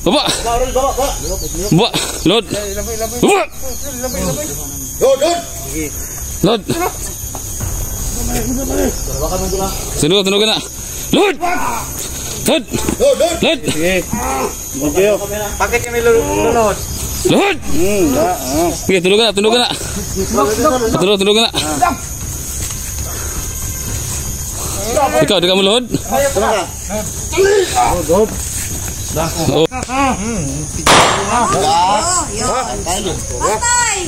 Baba. Baba. Load. Baba. Load. Tunduk na. Load. Load. Load. Pakai kami lulus. Load. Sige, tunduk na. Tunduk na. Ikaw, di kamu load? Load. Oh. Patay.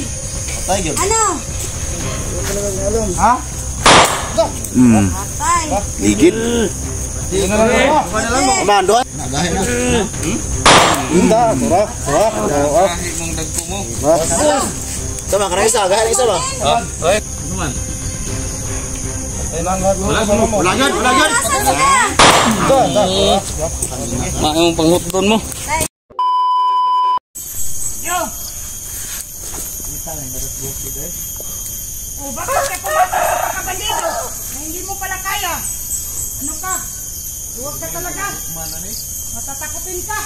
Ano? Ha? Patay. Ligid. Mando. Inda, tara. Sama kana isa ba? Oy. Naman. Wala yan. Yung panghuton mo. Yo. Oh, bakit ka pumasok sa pagkabandido? Na hindi mo pala kaya. Ano ka? Huwag ka talaga. Matatakutin ka.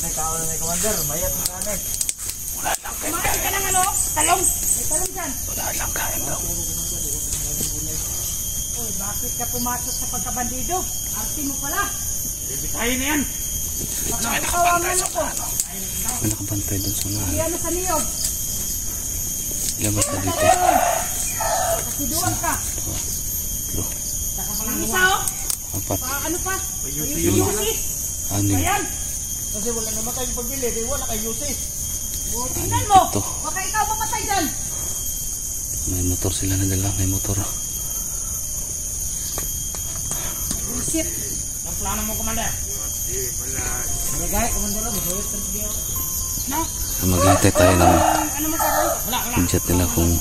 May kawan na may commander, mayat ng kanin. Wala lang kain. Kumain ka ng ano? Talong. May talong dyan. Wala lang kain daw. Oh, bakit ka pumasok sa pagkabandido? Arte mo pala. Bibitayin na yan. May nakabantay sa ano. May nakabantay dun sa mga. Hindi ano sa niyog. Labas na dito. Kasi doon ka. Ang isa oh. Apat. Ano pa? Yusi. Anim. Ayan. Kasi wala naman tayong pagbili, di wala kayo yusi. Tingnan mo. Ito. Baka ikaw mapatay dyan. May motor sila na dala. May motor. Bullshit. Ang plano mo, commander? Nagay, commander mo. No? Maghintay tayo ng Ano mo gagawin? chat nila kung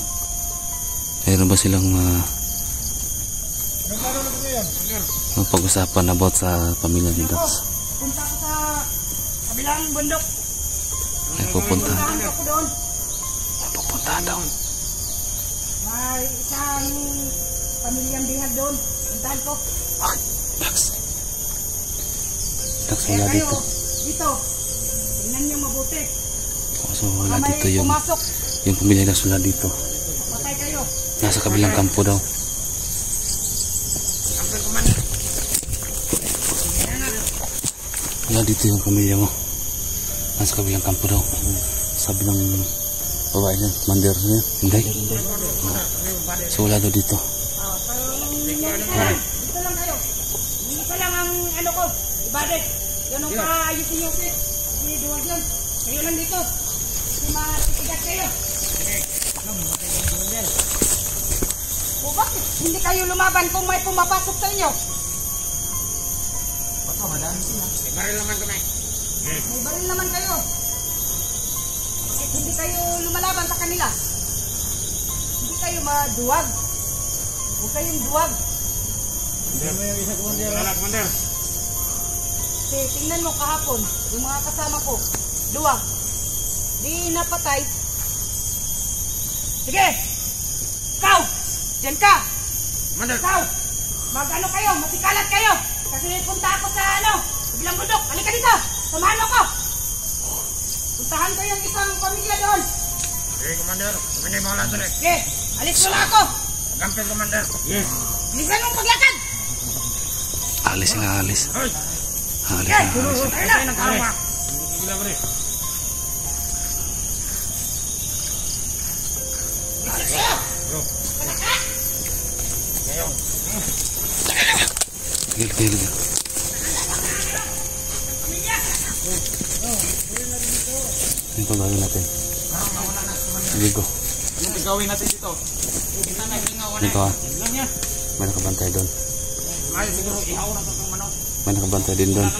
mayroon ba silang pag-usapan about sa pamilya ni Dax. Punta ako sa kabilang bundok. Ay pupuntahan. Puntahan ako doon. Ay pupuntahan daw. May isang pamilyang bihag doon. Puntahan ko. Bakit? Dax. Dax Eh wala kayo, dito. dito. Tingnan niyo mabuti. So wala Baka dito may yung pumasok. pamilya Dax wala dito. Patay kayo. Nasa kabilang kampo daw. Wala dito yung pamilya mo. Nasa kabilang kampo daw. Sabi ng babae niya, commander niya. Hindi. So wala daw dito. Dito lang kayo. Hindi pa lang ang ano ko. Ibadet. Ganun ka ayusin yung fit. Hindi duwag yun. Kayo lang dito. Kasi matitigas kayo. O bakit? Hindi kayo lumaban kung may pumapasok sa inyo. Baril naman kami. May baril naman kayo. Bakit hindi kayo lumalaban sa kanila? Hindi kayo maduwag. Huwag kayong duwag. Wala, commander. Kasi tingnan mo kahapon, yung mga kasama ko, duwag. Di napatay. Sige! Ikaw! Diyan ka! Commander. Ikaw! Mag-ano kayo, matikalat kayo! Kasi punta ako sa ano, bilang bundok. Halika dito! Samahan mo ko! Puntahan ko yung isang pamilya doon. Sige, commander. Hindi mo wala tuloy. Sige, alis mo na ako! Gampin, commander. Bilisan mong paglakad! Alis sila, alis. Hoy! Alis Sige, sila, alis. tayo na! Ng karawa. Gila mo rin. Sige. Ano pa gawin natin? Sige go. Anong gagawin natin dito? Dito ha. May nakabantay doon. Ay, siguro ihaw na itong manok. May nakabantay din doon.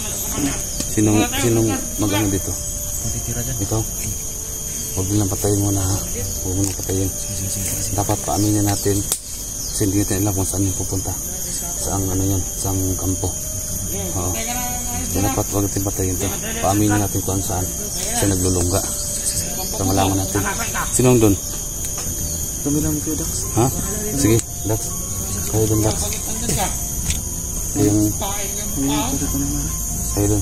Sinong mag-ano dito? Ikaw? Huwag nilang patayin muna ha. Huwag mo nang patayin. Dapat paaminin natin. Kasi hindi natin alam kung saan yung pupunta. Saang ano yun? Saang kampo. Oo. So dapat huwag natin patayin to. Paaminin natin kung saan. Kasi naglulungga. So malaman natin. Sinong doon? Kami lang kayo, Dax. Ha? Sige, Dax. Kayo doon, Dax. Yung... Kayo dun.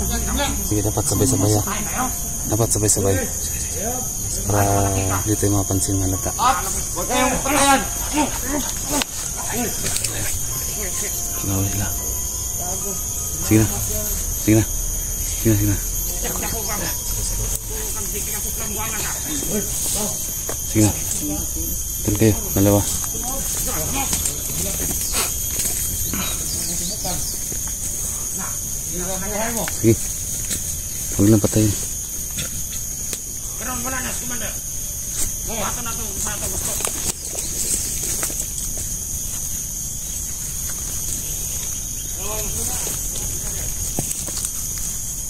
Sige, dapat sabay-sabay ha. Dapat sabay-sabay. Para dito yung mapansin ng halata. Wait lang. Sige na. Sige na. Sige na, sige na. Sige na. Doon kayo, dalawa. Sige. Huwag lang patayin. Karon wala na, Commander. Oh, ato na to, sa ato gusto.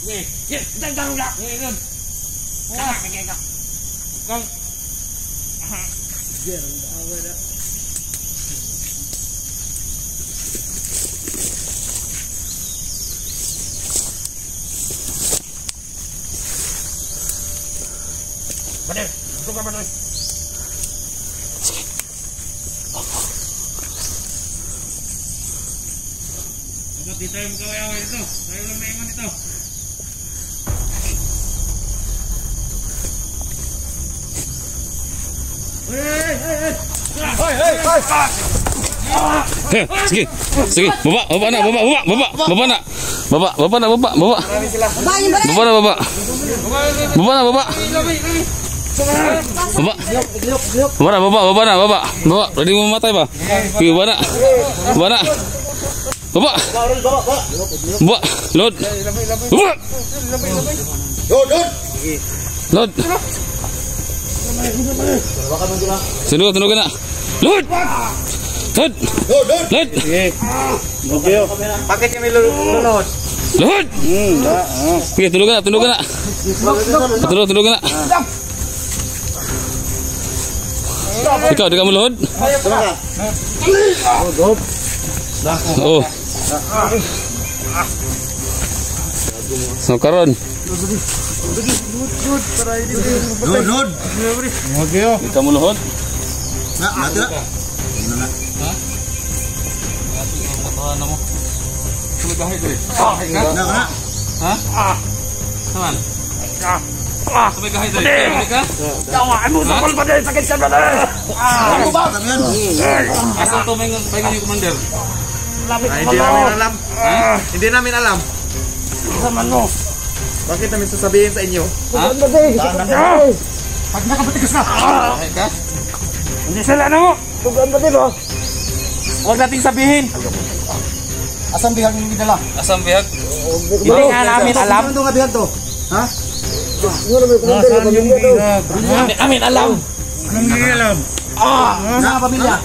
Ye, dang lang. Ye, yun. Wah, kaya ka. Kang. Ye, awal dah. Badai, tunggu badai. Di tayo magkaway-away dito. Tayo lang naiman dito. Sige, sige, baba na. Ready mau matai ba? Baba na. Baba. Load. Tunduk na. Load. Paketnya may lulod. Load. Sige, tunduk na. Tunduk na. Ikaw, di ka mo load? Oh. So karon. Lulod. Di ka mo load? Ada. Ano mo? Sumagahay ko eh. Ha? Saman? Sumagahay ko eh. Hindi ka? Tawa mo sa kulpa din sakit sa bala. Asal to may yung commander? Hindi namin alam. Hindi namin alam. Saman mo. Bakit namin sasabihin sa inyo? Pag nakapatigas na. Ka? Hindi sila mo. Tugan ba dito? Huwag nating sabihin. Asam bihag yung gidala? Asam bihag? Hindi nga namin alam. Ano nga bihag to? Ha? Asan yung bihag? Hindi namin alam. Anong hindi alam? Sa pamilya?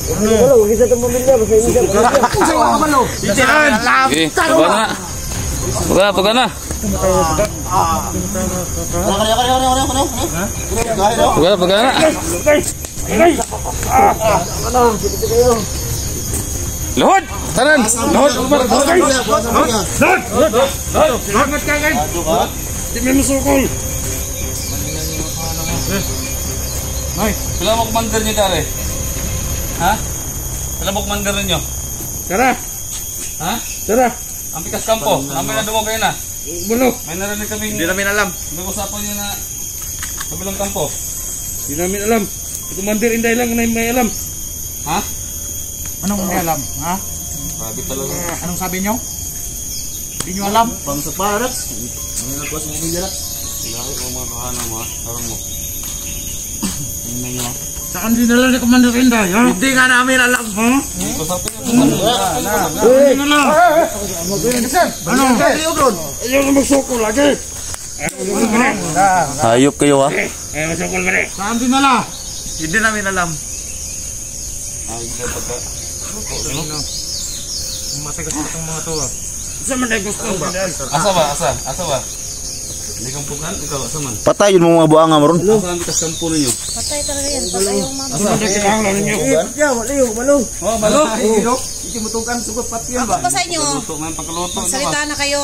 Ano? Isa itong pamilya. Sa mga kabalo? Hindi namin alam. Tuga na. Tuga na. Lohod! Tanan! Lohod! Lahat ka kan? Hindi may masukol. Sila mo commander nyo dare? Ha? Sila mo commander nyo? Tara! Ha? Tara! Ang pikas kampo. Namin na dumo kayo na. Bulo! May narinig kaming... Hindi namin alam. Nag-usapan nyo na kabilang kampo. Hindi namin alam. Commander Inday lang na may alam. Ha? Anong may alam? Ha? Grabe talaga. Anong sabi nyo? Hindi nyo alam? Bang sa parats. Ang nagwas mo kumilya. Lahat mo mga kahana mo ha. Tarang mo. Ano na nyo? Saan dinala ni Commander Inday? Ha? Hindi nga namin alam. Ha? Hindi ko sabi nyo. Hindi nga alam. Ano? Ayaw na magsukol lagi. Hayop kayo ha? Ayaw magsukol ka rin. Saan dinala? Hindi namin alam. Matigas na itong mga to. Saan man tayo gusto ba? Asa ba? Hindi kang pukan? Ikaw, asa man? Patay yun mga buanga mo ron. Asa ang bitas kampo ninyo? Patay talaga yan. Patay yung mama. Asa man tayo kinahanglan ninyo? Oh, malo? Hindi mo tukan sugot pati yan ba? Ako pa sa inyo. Luto, may pagkaluto. Salita na kayo.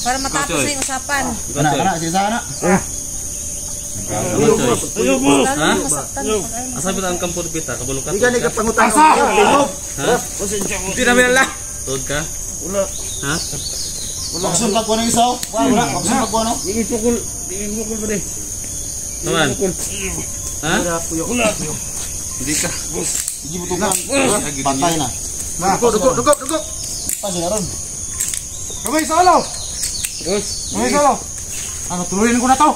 Para matapos na yung usapan. Sige sana. Ayaw mo! Ha? Masaktan. Asa ba ang kampo dito? Kabulukat? Hindi ka nagpangutang. Asa! Ha? Hindi namin alam. Tuod ka? Wala. Ha? Pagsumpag ko ng isa. Wala. Pagsumpag ko ano? Dingin pukul ba deh? Naman. Ha? Wala. Hindi ka. Hindi mo tukan. Patay na. Dukok. Pasok na ron. Kamay solo. Terus. Kamay solo. Ano, tuloyin ko na to.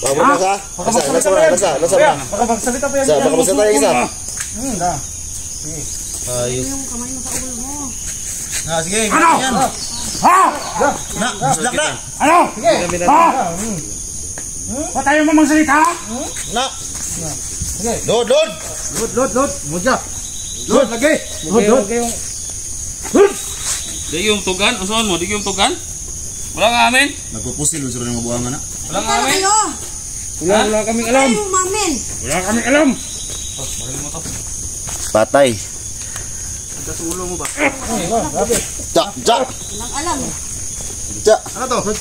Bawa na ka. Lasa. Baka magsalita pa yan. Baka magsalita yung isa. Yung kamay mo sa ulo mo. Sige. Ano? Ha? Na, guslak na. Ano? Ha? Ba't tayo mo magsalita? Na. Load. Load. Mudya. Load, lagi. Load. Di yung tugan. Usahan mo. Di yung tugan. Wala nga amin. Nagpupusil. Unsuro ng mabuhangan na. Wala nga Ano amin. kayo? Wala kaming alam. Kayo mamin. Wala kaming alam. Patay. Sa ulo mo ba? Ja. Walang alam. Ja. Ano to?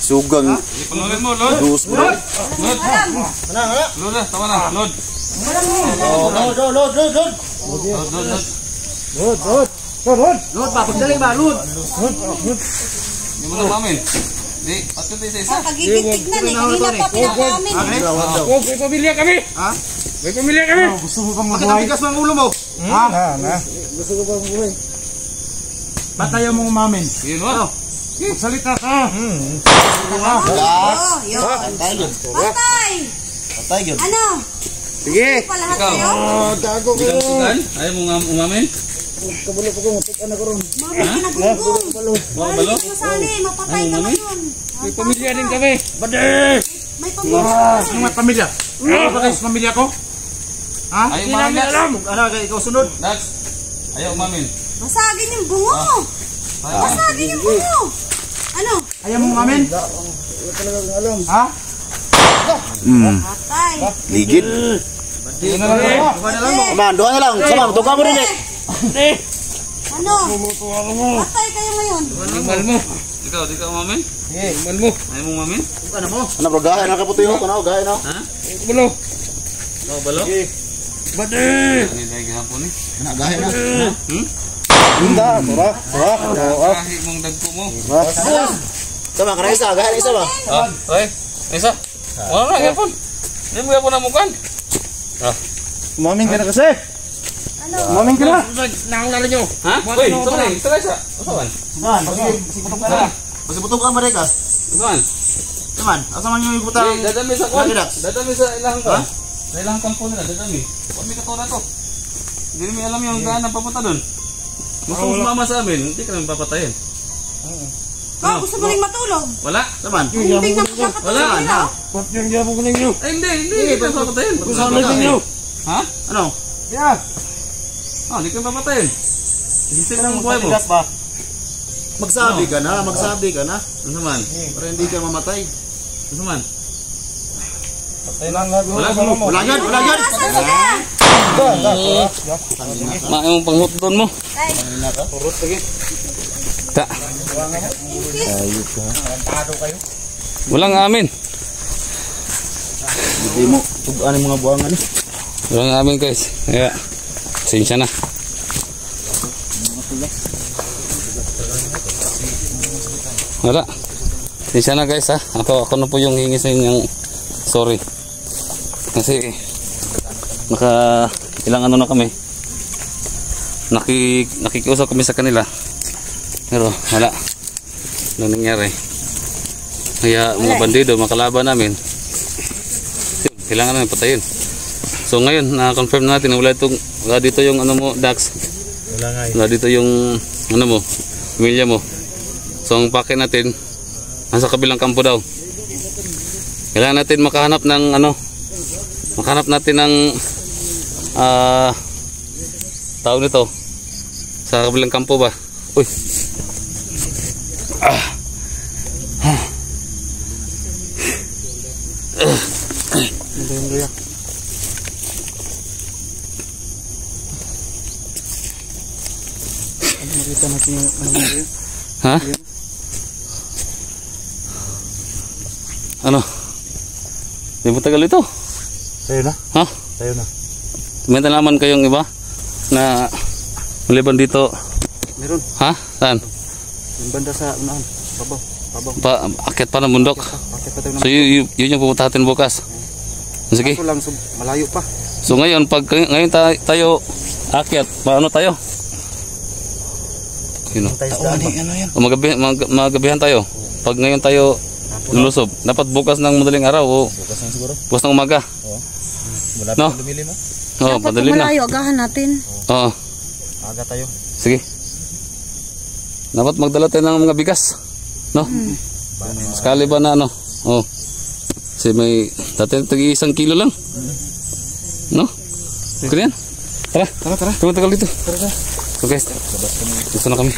Sugang. Panulin mo, Lord. Dus bro. Walang alam. Lord na. Tawa na. Lord. Load ba? Pagdaling ba? Load. Hindi mo na amin. Di. Patyo tayo sa isa. Kagigitig na eh. Kanina pa pinakamin. May pamilya kami. Ha? May pamilya kami. Gusto mo pang Bakit ang bigas ng ulo mo? Ha? Gusto ko bang buhay? Ba't tayo mong umamin? Yun mo. Magsalita ka. Oo, yun. Patay yun. Patay! Patay yun. Ano? Sige. Hindi pa lahat Ikaw. kayo? Gago Di ka tugan. Ayaw mo nga umamin. Mami ka na gunggong. Mga Mami balo. ka masali. Mapatay ka ngayon. May pamilya din kami. Bade! May pamilya. Ano may pamilya? Ano ba kayo sa pamilya ko? Ha? Ayaw Hindi umamin, namin Dax. alam. Ano kaya ikaw sunod? Dax. Ayaw umamin. Masagin yung bungo. Masagin yung bungo. Ano? Ayaw mong umamin? Ha? Patay. Ligid. Ano na lang? Aman, doon na lang. Sama, tuka mo rin eh. Ano? Patay kayo ngayon. Imal mo. Ikaw, di ka umamin? Imal mo. Ayaw mo umamin? Ano mo? Ano bro, gahe na kaputi mo. Ano, gahe na. Ha? Bulo. Ikaw, balo? Bade! Ano tayo gahapon eh? Ano, gahe na. Hinda, tura. Kahit mong dagpo mo. Sama, kana isa, gahe na isa ba? Ah, ay. Isa. Wala na, gapon. Hindi mo gapon na mukan. Umamin ka na kasi. Ano? Umamin ka na. Nakulala nyo. Ha? Uy, sabay. Sabay sa. Usawan. Saan? Pasiputok ka na. Pasiputok ka Marikas. Usawan. Naman, asa man yung ibutang. Dadami sa kwan. Lagi, Dax. Dadami sa ilang kwan. Sa ilang kampo nila, dadami. Huwag may katulad to. Hindi namin alam yung daan na papunta doon. Gusto mo sumama sa amin, hindi ka namin papatayin. Oh, gusto mo rin matulog? Wala. Naman. Hindi na magkakatulog nila. Ba't yung gabong ko ninyo? Ay, hindi ka papatayin. Gusto ko ninyo. Ha? Ano? Yan. Oh, hindi ka papatayin. Isisip ng buhay mo. Magsabi ka na, magsabi ka na. Ano man? Para hindi ka mamatay. Ano man? Wala yan, wala yan. Nasaan sila? Maayong panghutdon mo. Ay, Ta. impis. Walang amin. Hindi mo, tugaan yung mga buwangan eh. Walang amin guys. Kaya, pasensya na. Wala. Pasensya na guys ha. Ako na po yung hingi sa inyong sorry. Kasi, ilang ano na kami. Nakikiusap kami sa kanila. Pero wala. Ano nangyari? Kaya mga bandido, makalaban namin. Kailangan namin patayin. So ngayon, na-confirm natin na wala dito yung ano mo, Dax. Wala dito yung ano mo, pamilya mo. So ang pake natin, nasa kabilang kampo daw. Kailangan natin makahanap ng ano, makahanap natin ng tao nito sa kabilang kampo ba. Uy. Makita natin yung ano mo yun. Ha? Ano? Di mo tagal ito? Tayo na. Ha? Tayo na. May nalaman kayong iba na maliban dito? Meron. Ha? Saan? Yung banda sa unahan. Babaw. Akit pa ng bundok. Bakit pa tayo So yun yung pupunta natin bukas. Sige. Ako lang, malayo pa. So ngayon, ngayon tayo akyat, paano tayo? Yun o. Magabihan tayo. Pag ngayon tayo lulusob, dapat bukas ng madaling araw o Bukas na siguro. bukas ng umaga. Wala No? pa lumilim ha. Oo, Dapat madaling na. malayo, agahan natin. Oo, Aga tayo. sige. Dapat magdala tayo ng mga bigas. No? Sekali ba na ano? Oo. Kasi may, dati tag-1 kilo lang. No? Okay yan. Tara. Tara. Tumatakal dito. Tara. So guys, gusto na kami.